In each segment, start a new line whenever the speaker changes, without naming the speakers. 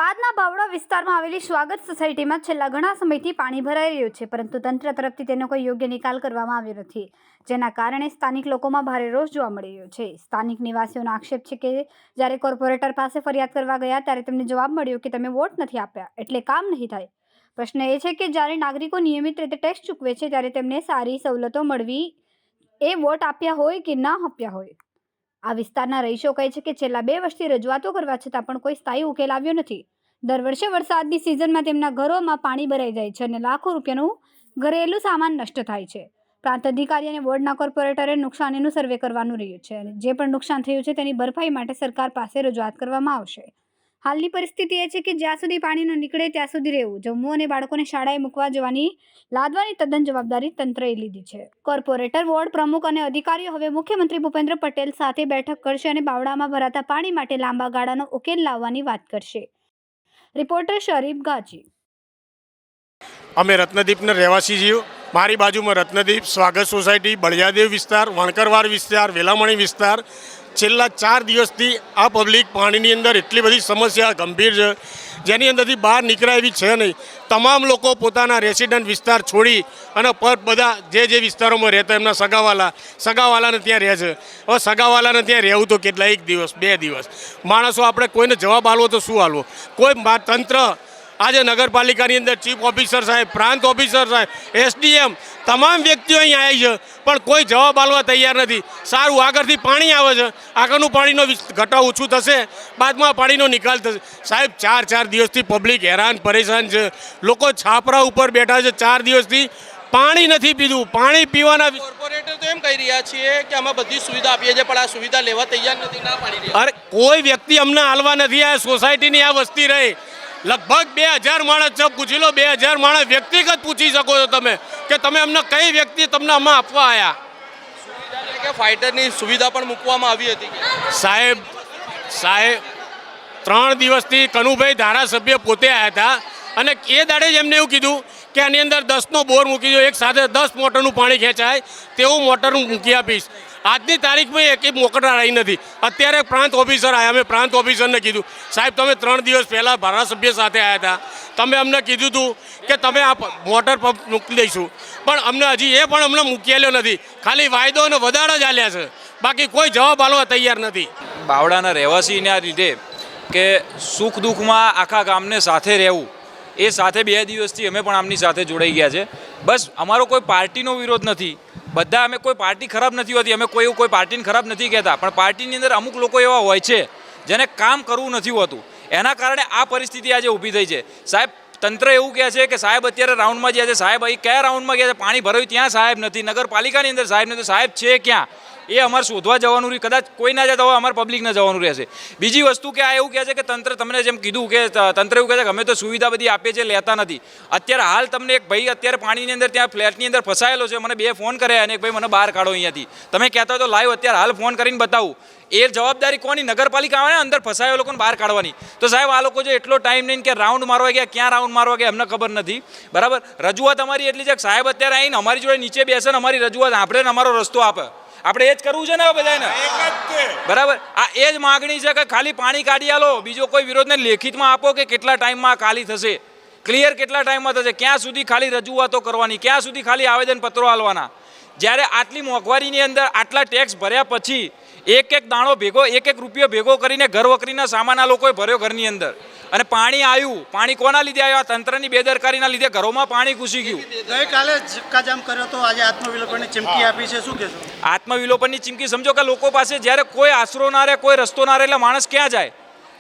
થરાદના બાવડા વિસ્તારમાં આવેલી સ્વાગત સોસાયટીમાં છેલ્લા ઘણા સમયથી પાણી ભરાઈ રહ્યું છે, પરંતુ તંત્ર તરફથી તેનો કોઈ યોગ્ય નિકાલ કરવામાં આવ્યો નથી, જેના કારણે સ્થાનિક લોકોમાં ભારે રોષ જોવા મળી રહ્યો છે। સ્થાનિક નિવાસીઓનો આક્ષેપ છે કે જ્યારે કોર્પોરેટર પાસે ફરિયાદ કરવા ગયા ત્યારે તેમને જવાબ મળ્યો કે તમે વોટ નથી આપ્યા એટલે કામ નહીં થાય। પ્રશ્ન એ છે કે જ્યારે નાગરિકો નિયમિત રીતે ટેક્સ ચૂકવે છે ત્યારે તેમને સારી સવલતો મળવી એ વોટ આપ્યા હોય કે ના આપ્યા હોય। આ વિસ્તારના રહીશો કહે છે કે છેલ્લા 2 વર્ષથી રજૂઆતો કરવા છતાં પણ કોઈ સ્થાયી ઉકેલ આવ્યો નથી। દર વર્ષે વરસાદની સિઝનમાં તેમના ઘરોમાં પાણી ભરાઈ જાય છે અને લાખો રૂપિયાનું ઘરેલું સામાન નષ્ટ થાય છે। પ્રાંત અધિકારી અને વોર્ડના કોર્પોરેટરે નુકસાનીનું સર્વે કરવાનું રહ્યું છે અને જે પણ નુકસાન થયું છે તેની ભરપાઈ માટે સરકાર પાસે રજૂઆત કરવામાં આવશે। હાલની પરિસ્થિતિ એ છે કે જ્યાં સુધી પાણી ન નીકળે ત્યાં સુધી રહેવું, જમવું અને બાળકોને શાળાએ મૂકવા જવાની લાદવાની તદ્દન જવાબદારી તંત્રએ લીધી છે। કોર્પોરેટર, વોર્ડ પ્રમુખ અને અધિકારીઓ હવે મુખ્યમંત્રી ભૂપેન્દ્ર પટેલ સાથે બેઠક કરશે અને બાવડામાં ભરાતા પાણી માટે લાંબા ગાળાનો ઉકેલ લાવવાની વાત કરશે। રિપોર્ટર શરીફ ગાજી।
અમે રત્નદીપના રહેવાસી છીએ। મારી બાજુમાં રત્નદીપ, સ્વાગત સોસાયટી, બળિયાદેવ વિસ્તાર, વણકરવાડ વિસ્તાર, વેલામણી વિસ્તાર। છેલ્લા 4 દિવસથી આ પબ્લિક પાણીની અંદર એટલી બધી સમસ્યા ગંભીર છે જેની અંદરથી બહાર નીકળાય એવી છે નહીં। તમામ લોકો પોતાના રેસિડન્ટ વિસ્તાર છોડી અને બધા જે વિસ્તારોમાં રહેતા એમના સગાવાલાને ત્યાં રહે છે। હવે સગાવાલાને ત્યાં રહેવું તો કેટલા 1 દિવસ 2 દિવસ માણસો, આપણે કોઈને જવાબ આપવો તો શું આપવો? કોઈ તંત્ર આજે નગરપાલિકાની અંદર ચીફ ઓફિસર સાહેબ, પ્રાંત ઓફિસર સાહેબ, એસડીએમ તમામ વ્યક્તિઓ અહીં આવ્યા છે પણ કોઈ જવાબ આપવા તૈયાર નથી। સારું, આગળથી પાણી આવે છે, આગળનું પાણીનો ઘટાવ ઓછું થશે, બાદમાં પાણીનો નિકાલ થશે। સાહેબ 4 દિવસથી પબ્લિક હેરાન પરેશાન છે। લોકો છાપરા ઉપર બેઠા છે, 4 દિવસથી પાણી નથી પીધું। પાણી પીવાના
કોર્પોરેટર તો એમ કહી રહ્યા છીએ કે અમે બધી સુવિધા આપીએ છીએ પણ આ સુવિધા લેવા તૈયાર નથી, ના પાડી રહ્યા।
અરે કોઈ વ્યક્તિ અમને હાલવા નથી। આ સોસાયટીની આ વસ્તી રહી લગભગ 2000 માણસ છે। પૂછી લો, 2000 માણસ વ્યક્તિગત પૂછી શકો છો તમે કે તમે અમને કઈ વ્યક્તિ તમને અમે આપવા આવ્યા।
સુવિધા કે ફાઇટરની સુવિધા પણ મૂકવામાં આવી હતી
સાહેબ 3 દિવસથી કનુભાઈ ધારાસભ્ય પોતે આવ્યા હતા અને એ દાડે જ એમને એવું કીધું કે આની અંદર 10નો બોર મૂકી દો, એક સાથે 10 મોટરનું પાણી ખેંચાય તેવું મોટર મૂકી આપીશ। આજની તારીખમાં એક મોટર આવી નથી। અત્યારે પ્રાંત ઓફિસર આવ્યા, અમે પ્રાંત ઓફિસરને કીધું સાહેબ તમે 3 દિવસ પહેલાં ધારાસભ્ય સાથે આવ્યા હતા, તમે અમને કીધું હતું કે તમે આ મોટર પંપ મૂકી દઈશું, પણ અમને હજી એ પણ અમને મૂકેલો નથી। ખાલી વાયદો અને વધારા જ આલ્યા છે, બાકી કોઈ જવાબ આપવા તૈયાર નથી।
બાવડાના રહેવાસીના લીધે કે સુખ દુઃખમાં આખા ગામને સાથે રહેવું, એ સાથે 2 દિવસથી અમે પણ આમની સાથે જોડાઈ ગયા છે। બસ અમારો કોઈ પાર્ટીનો વિરોધ નથી, બધા અમે કોઈ પાર્ટી ખરાબ નથી હોતી, અમે કોઈ પાર્ટીને ખરાબ નથી કહેતા, પણ પાર્ટીની અંદર અમુક લોકો એવા હોય છે જેને કામ કરવું નથી હોતું, એના કારણે આ પરિસ્થિતિ આજે ઊભી થઈ છે। સાહેબ તંત્ર એવું કહે છે કે સાહેબ અત્યારે રાઉન્ડમાં ગયા છે, સાહેબ અહીં કયા રાઉન્ડમાં ગયા છે? પાણી ભરાયું ત્યાં સાહેબ નથી, નગરપાલિકાની અંદર સાહેબ નથી, સાહેબ છે ક્યાં? એ અમારે શોધવા જવાનું રહ્યું, કદાચ કોઈ ના જતા હોય અમારે પબ્લિકને જવાનું રહેશે। બીજી વસ્તુ કે આ એવું કહે છે કે તંત્ર, તમને જેમ કીધું કે તંત્ર એવું કહે છે કે અમે તો સુવિધા બધી આપીએ છીએ, લેતા નથી। અત્યારે હાલ તમને એક ભાઈ અત્યારે પાણીની અંદર ત્યાં ફ્લેટની અંદર ફસાયેલો છે, મને 2 ફોન કર્યા અને એક ભાઈ મને બહાર કાઢો અહીંયાથી, તમે કહેતા હોય તો લાઈવ અત્યારે હાલ ફોન કરીને બતાવું। એ જવાબદારી કોની? નગરપાલિકા આવે ને અંદર ફસાયેલો લોકોને બહાર કાઢવાની। તો સાહેબ આ લોકો જો એટલો ટાઈમ લઈને કે રાઉન્ડ મારવા ગયા, ક્યાં રાઉન્ડ મારવા ગયા અમને ખબર નથી, બરાબર? રજૂઆત અમારી એટલી છે કે સાહેબ અત્યારે આવીને અમારી જોડે નીચે બેસે ને અમારી રજૂઆત આપણે ને અમારો રસ્તો આપે, આપણે એ જ કરવું છે ને બધાને, બરાબર? આ એ જ માગણી છે કે ખાલી પાણી કાઢી આલો, બીજો કોઈ વિરોધને લેખિતમાં આપો કે કેટલા ટાઈમમાં ખાલી થશે, ક્લિયર કેટલા ટાઈમમાં થશે, ક્યાં સુધી ખાલી રજૂઆતો કરવાની, ક્યાં સુધી ખાલી આવેદનપત્રો આપવાના? જ્યારે આટલી મોંઘવારીની અંદર આટલા ટેક્સ ભર્યા પછી એક દાણો ભેગો, એક રૂપિયો ભેગો કરીને ઘર વકરીના સામાન આ લોકોએ ભર્યો ઘરની અંદર, અને પાણી આવ્યું, પાણી કોના લીધે આવ્યું? તંત્રની બેદરકારીના લીધે ઘરોમાં પાણી ઘૂસી ગયું।
ગઈકાલે ચક્કાજામ કર્યો તો આજે આત્મવિલોપનની ચીમકી આપી છે, શું કહેશો?
આત્મવિલોપનની ચીમકી સમજો કે લોકો પાસે જ્યારે કોઈ આશરો ના રહે, કોઈ રસ્તો ના રહે એટલે માણસ ક્યાં જાય?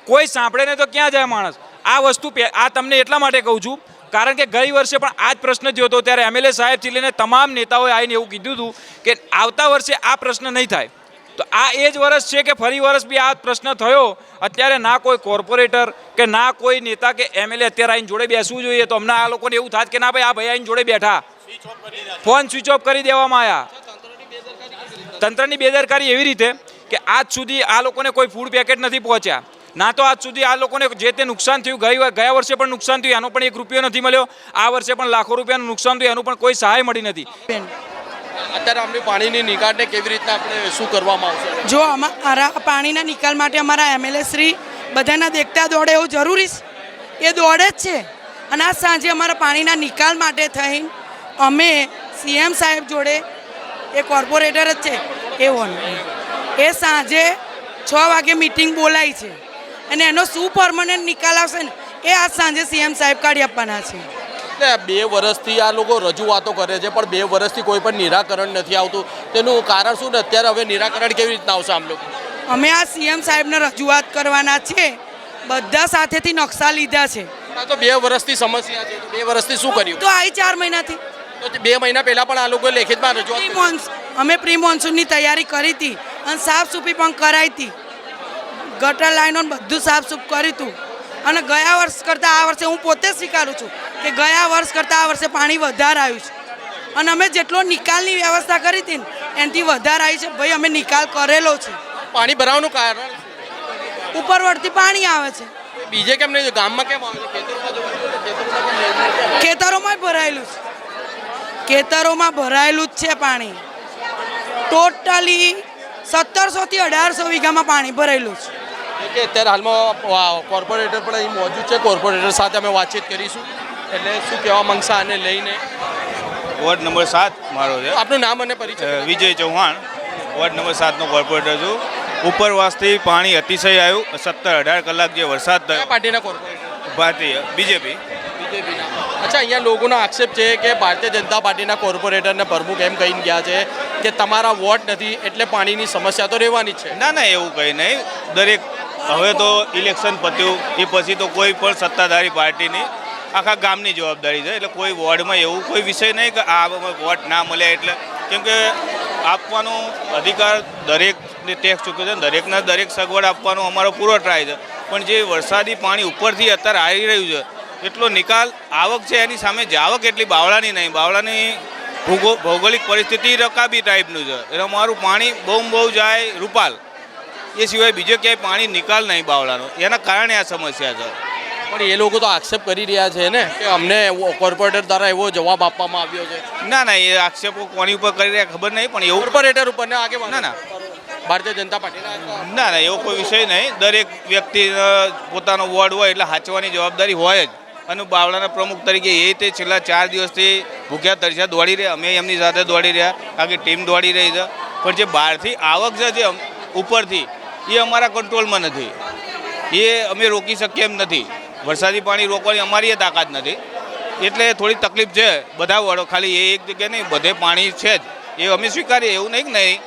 કોઈ સાંભળે ને તો ક્યાં જાય માણસ? આ વસ્તુ આ તમને એટલા માટે કહું છું કારણ કે ગઈ વર્ષે પણ આ જ પ્રશ્ન થયો હતો, ત્યારે MLA સાહેબથી લઈને તમામ નેતાઓએ આવીને એવું કીધું હતું કે આવતા વર્ષે આ પ્રશ્ન નહીં થાય। તો આ એ જ વર્ષ છે કે ફરી વર્ષ બી આ પ્રશ્ન થયો। અત્યારે ના કોઈ કોર્પોરેટર કે ના કોઈ નેતા કે MLA અત્યારે આવીને જોડે બેસવું જોઈએ, તો અમને આ લોકોને એવું થાય કે ના ભાઈ આ ભાઈ આવીને જોડે બેઠા, ફોન સ્વિચ ઓફ કરી દેવામાં આવ્યા। તંત્રની બેદરકારી એવી રીતે કે આજ સુધી આ લોકોને કોઈ ફૂડ પેકેટ નથી પહોંચ્યા, ના તો આજ સુધી આ લોકોને જે તે નુકસાન થયું, ગયા વર્ષે પણ નુકસાન થયું, એનો પણ 1 રૂપિયો નથી મળ્યો, આ વર્ષે પણ લાખો રૂપિયાનું નુકસાન થયું, એનું પણ કોઈ સહાય મળી નથી।
અત્યારે અમને પાણીની નિકાલને કેવી રીતના આપણે શું કરવામાં આવશે?
જો અમારા પાણીના નિકાલ માટે અમારા MLA શ્રી બધાના દેખતા દોડે એવું જરૂરી છે। એ દોડે જ છે. અને આ સાંજે અમારા પાણીના નિકાલ માટે થઈને અમે સીએમ સાહેબ જોડે, એ કોર્પોરેટર જ છે એ સાંજે 6 વાગે મિટિંગ બોલાવી છે અને એનો શું પરમનન્ટ નિકાલ આવશે ને એ આજ સાંજે સીએમ સાહેબ કાઢી આપવાના છે.
એટલે 2 વર્ષથી આ લોકો રજૂઆતો કરે છે પણ 2 વર્ષથી કોઈ પણ નિરાકરણ નથી આવતું. તેનું કારણ શું ને અત્યારે હવે નિરાકરણ કેવી રીતના આવશે આમ લોકો?
અમે આ સીએમ સાહેબને રજૂઆત કરવાના છે. બધા સાથેથી નકશા લીધા છે.
આ તો 2 વર્ષથી સમસ્યા છે. 2 વર્ષથી શું કર્યું?
તો આવી 4 મહિનાથી
તો 2 મહિના પહેલા પણ આ લોકોએ લેખિતમાં રજૂઆત
અમે પ્રી મોન્સૂનની તૈયારી કરી હતી અને સાફ સૂફી પણ કરાવી હતી. ગટર લાઈનો બધું સાફ સૂફ કર્યું હતું. અને ગયા વર્ષ કરતાં આ વર્ષે હું પોતે સ્વીકારું છું કે ગયા વર્ષ કરતાં આ વર્ષે પાણી વધારે આવ્યું છે. અને અમે જેટલો નિકાલની વ્યવસ્થા કરી હતી ને એનાથી વધારે આવી છે. ભાઈ અમે નિકાલ કરેલો છે.
પાણી ભરાવાનું કારણ
ઉપરવર્તી પાણી આવે છે.
બીજે કેમ નહીં? ગામમાં કેમ આવે છે?
ખેતરોમાં ભરાયેલું છે. ખેતરોમાં ભરાયેલું જ છે પાણી. ટોટલી 1700 થી 1800 વીઘામાં પાણી ભરાયેલું છે.
કે અત્યારે હાલમાં કોર્પોરેટર પણ અહીં મોજૂદ છે. કોર્પોરેટર સાથે અમે વાતચીત કરીશું. એટલે શું કહેવા માંગશે આને લઈને?
વોર્ડ નંબર 7 મારો છે.
આપનું નામ અને પરિચય?
વિજય ચૌહાણ, વોર્ડ નંબર 7નો કોર્પોરેટર છું. ઉપરવાસથી પાણી અતિશય આવ્યું. 17-18 કલાક જે વરસાદ
કયા
થયો.
પાર્ટીના કોર્પોરેટર?
ભારતીય બીજેપી.
બીજેપીના. અચ્છા, અહીંયા લોકોનો આક્ષેપ છે કે ભારતીય જનતા પાર્ટીના કોર્પોરેટરને પ્રમુખ એમ કહીને ગયા છે કે તમારા વોટ નથી એટલે પાણીની સમસ્યા તો રહેવાની જ છે.
ના ના, એવું કંઈ નહીં. દરેક હવે તો ઇલેક્શન પત્યું એ પછી તો કોઈ પણ સત્તાધારી પાર્ટીની આખા ગામની જવાબદારી છે. એટલે કોઈ વોર્ડમાં એવું કોઈ વિષય નહીં કે આ વોટ ના મળ્યા એટલે, કેમ કે આપવાનો અધિકાર દરેકને ટેક્સ ચૂક્યો છે. દરેકને દરેક સગવડ આપવાનો અમારો પૂરો ટ્રાય છે. પણ જે વરસાદી પાણી ઉપરથી અત્યારે આવી રહ્યું છે એટલો નિકાલ આવક છે એની સામે જાવક એટલી બાવળાની નહીં. બાવળાની ભૌગોલિક પરિસ્થિતિ રકાબી ટાઈપનું છે. એટલે અમારું પાણી બહુ જાય રૂપાલ, એ સિવાય બીજો ક્યાંય પાણી નિકાલ નહીં બાવળાનો. એના કારણે આ સમસ્યા છે.
પણ એ લોકો તો આક્ષેપ કરી રહ્યા છે ને કે અમને કોર્પોરેટર દ્વારા એવો જવાબ આપવામાં આવ્યો છે.
ના ના, એ આક્ષેપો કોની ઉપર કરી રહ્યા ખબર નહીં, પણ એવું
કોર્પોરેટર ઉપર ને આગે
ના ના
ભારતીય જનતા પાર્ટીના
ના ના, એવો કોઈ વિષય નહીં. દરેક વ્યક્તિ પોતાનો વોર્ડ હોય એટલે સાચવાની જવાબદારી હોય જ. અને બાવળાના પ્રમુખ તરીકે એ તે છેલ્લા 4 દિવસથી ભૂખ્યા તરસ્યા દોડી રહ્યા. અમે એમની સાથે દોડી રહ્યા, આખી ટીમ દોડી રહી છે. પણ જે બહારથી આવક છે જે ઉપરથી, એ અમારા કંટ્રોલમાં નથી. એ અમે રોકી શકીએ એમ નથી. વરસાદી પાણી રોકવાની અમારી એ તાકાત નથી. એટલે થોડી તકલીફ છે. બધા વડો ખાલી એ એક જગ્યાએ નહીં, બધે પાણી છે જ, એ અમે સ્વીકારીએ, એવું નહીં કે નહીં.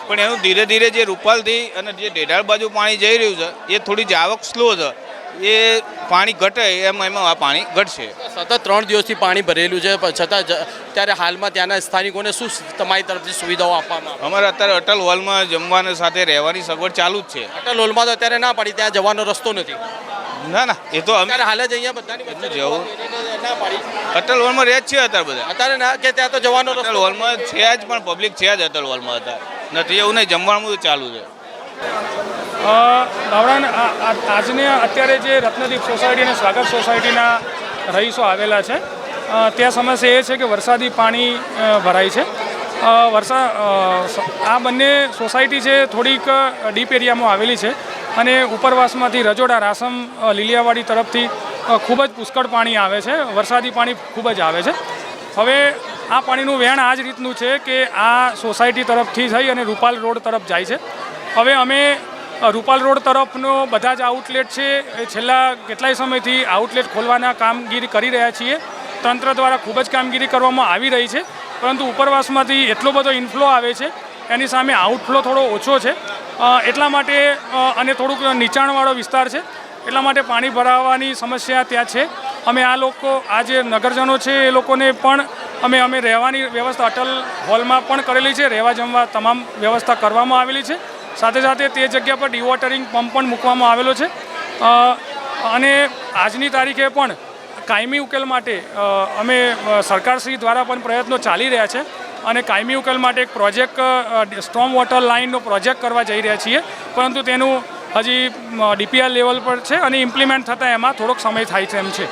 પણ એનું ધીરે ધીરે જે રૂપાલથી અને જે ડેઢાળ બાજુ પાણી જઈ રહ્યું છે એ થોડી જ આવક સ્લો છે. એ પાણી ઘટે એમાં આ પાણી ઘટશે.
સતત 3 દિવસથી પાણી ભરેલું છે છતાં ત્યારે હાલમાં ત્યાંના સ્થાનિકોને શું તમારી તરફથી સુવિધાઓ આપવામાં આવે?
અમારે અત્યારે અટલ હોલમાં જમવાના સાથે રહેવાની સગવડ ચાલુ જ છે.
અટલ હોલમાં તો અત્યારે ના પાડી, ત્યાં જવાનો રસ્તો નથી.
ના ના, એ તો અમે
અત્યારે હાલ જ અહીંયા બધાની વચ્ચે
જવું.
ના પાડી.
અટલ હોલમાં રહે જ છે અત્યારે બધા.
અત્યારે ના કે ત્યાં તો જવાનો
અટલ
રસ્તો
હોલમાં છે જ, પણ પબ્લિક છે જ અટલ હોલમાં અત્યારે નથી. એવું નહીં, જમવાનું ચાલુ છે.
બાવળાના આજને અત્યારે જે રત્નદીપ સોસાયટી અને સ્વાગત સોસાયટીના રહીશો આવેલા છે, ત્યાં સમસ્યા એ છે કે વરસાદી પાણી ભરાય છે. આ બંને સોસાયટી છે થોડીક ડીપ એરિયામાં આવેલી છે અને ઉપરવાસમાંથી રજોડા, રાસમ, લીલિયાવાડી તરફથી ખૂબ જ પુષ્કળ પાણી આવે છે. વરસાદી પાણી ખૂબ જ આવે છે. હવે આ પાણીનું વહેણ આ જ રીતનું છે કે આ સોસાયટી તરફથી થઈ અને રૂપાલ રોડ તરફ જાય છે. હવે અમે રૂપાલ રોડ તરફનો બધા જ આઉટલેટ છે એ છેલ્લા કેટલાય સમયથી આઉટલેટ ખોલવાના કામગીરી કરી રહ્યા છીએ. તંત્ર દ્વારા ખૂબ જ કામગીરી કરવામાં આવી રહી છે, પરંતુ ઉપરવાસમાંથી એટલો બધો ઇનફ્લો આવે છે એની સામે આઉટફ્લો થોડો ઓછો છે. એટલા માટે અને થોડુંક નીચાણવાળો વિસ્તાર છે, એટલા માટે પાણી ભરાવાની સમસ્યા ત્યાં છે. અમે આ લોકો, આ જે નગરજનો છે એ લોકોને પણ અમે રહેવાની વ્યવસ્થા અટલ હોલમાં પણ કરેલી છે. રહેવા જમવા તમામ વ્યવસ્થા કરવામાં આવેલી છે. સાથે સાથે તે જગ્યા પર ડિવોટરિંગ પંપ પણ મૂકવામાં આવેલો છે. અને આજની તારીખે પણ કાયમી ઉકેલ માટે અમે સરકારશ્રી દ્વારા પણ પ્રયત્નો ચાલી રહ્યા છે અને કાયમી ઉકેલ માટે એક પ્રોજેક્ટ, સ્ટોમ વોટર લાઇનનો પ્રોજેક્ટ કરવા જઈ રહ્યા છીએ, પરંતુ તેનું હજી ડીપીઆર લેવલ પર છે અને ઇમ્પ્લિમેન્ટ થતાં એમાં થોડોક સમય થાય છે એમ છે.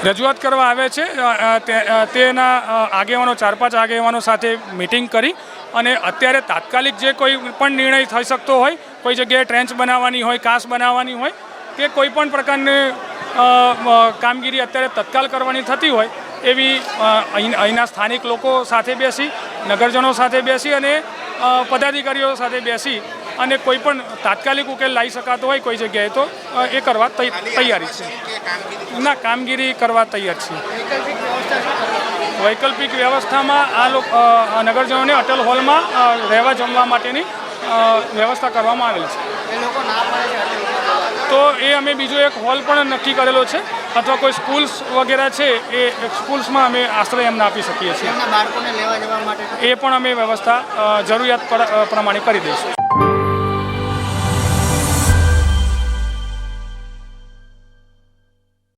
રજૂઆત કરવા આવે છે તેના આગેવાનો, 4-5 આગેવાનો સાથે મિટિંગ કરી અને અત્યારે તાત્કાલિક જે કોઈ પણ નિર્ણય થઈ શકતો હોય, કોઈ જગ્યાએ ટ્રેન્ચ બનાવવાની હોય, કાસ બનાવવાની હોય, કે કોઈ પણ પ્રકારની કામગીરી અત્યારે તત્કાલ કરવાની થતી હોય એવી અહીંના સ્થાનિક લોકો સાથે બેસી, નગરજનો સાથે બેસી અને પદાધિકારીઓ સાથે બેસી અને કોઈ પણ તાત્કાલિક ઉકેલ લાવી શકાતો હોય કોઈ જગ્યાએ તો એ કરવા તૈયારી છે. ના, કામગીરી કરવા તૈયાર છે. વૈકલ્પિક વ્યવસ્થામાં આ નગરજનોને અટલ હોલમાં રહેવા જમવા માટેની વ્યવસ્થા કરવામાં આવેલ છે. તો એ અમે બીજો એક હોલ પણ નક્કી કરેલો છે, અથવા કોઈ સ્કૂલ્સ વગેરે છે એ સ્કૂલ્સમાં અમે આશ્રય એમને આપી શકીએ છીએ. એ પણ અમે વ્યવસ્થા જરૂરિયાત પ્રમાણે કરી દઈશું.